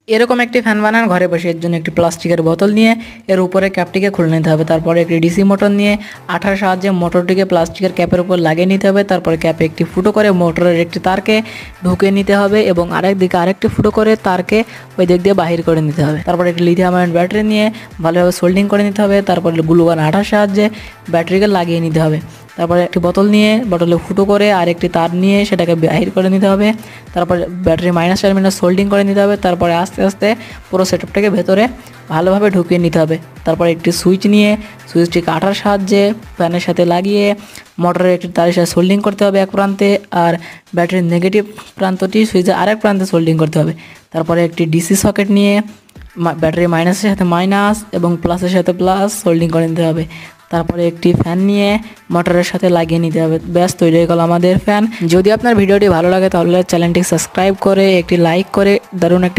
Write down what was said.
এরকম একটি ফ্যান বানান ঘরে বসে। এর জন্য একটি প্লাস্টিকের বোতল নিয়ে এর উপরে ক্যাপটিকে খুলে নিতে হবে। তারপরে একটি ডিসি মোটর নিয়ে আঠার সাহায্যে মোটরটিকে প্লাস্টিকের ক্যাপের উপর লাগিয়ে নিতে হবে। তারপরে ক্যাপে একটি ফুটো করে মোটরের একটি তারকে ঢুকে নিতে হবে এবং আরেক দিকে আরেকটি ফুটো করে তারকে ওই দিক দিয়ে বাহির করে নিতে হবে। তারপরে একটি লিথিয়াম আয়ন ব্যাটারি নিয়ে ভালোভাবে সোল্ডিং করে নিতে হবে। তারপরে গ্লুগান আঠার সাহায্যে ব্যাটারিকে লাগিয়ে নিতে হবে। তারপরে একটি বোতল নিয়ে বোতলে ফুটো করে আর একটি তার নিয়ে সেটাকে বাহির করে নিতে হবে। তারপরে ব্যাটারি মাইনাস টার্মিনাল সোল্ডিং করে নিতে হবে। তারপরে আস্তে আস্তে পুরো সেটআপটাকে ভেতরে ভালোভাবে ঢুকিয়ে নিতে হবে। তারপরে একটি সুইচ নিয়ে সুইচটি কাটার সাহায্যে ফ্যানের সাথে লাগিয়ে মোটরের একটি তারের সাথে সোল্ডিং করতে হবে এক প্রান্তে, আর ব্যাটারির নেগেটিভ প্রান্তটি সুইচের আরেক প্রান্তে সোল্ডিং করতে হবে। তারপরে একটি ডিসি সকেট নিয়ে ব্যাটারি মাইনাসের সাথে মাইনাস এবং প্লাসের সাথে প্লাস সোল্ডিং করে নিতে হবে। তারপরে একটি ফ্যান নিয়ে মোটরের সাথে লাগিয়ে নিতে হবে। ব্যাস তৈরি হয়ে গেল আমাদের ফ্যান। যদি আপনার ভিডিওটি ভালো লাগে তাহলে চ্যানেলটি সাবস্ক্রাইব করে একটি লাইক করে দারুণ একটি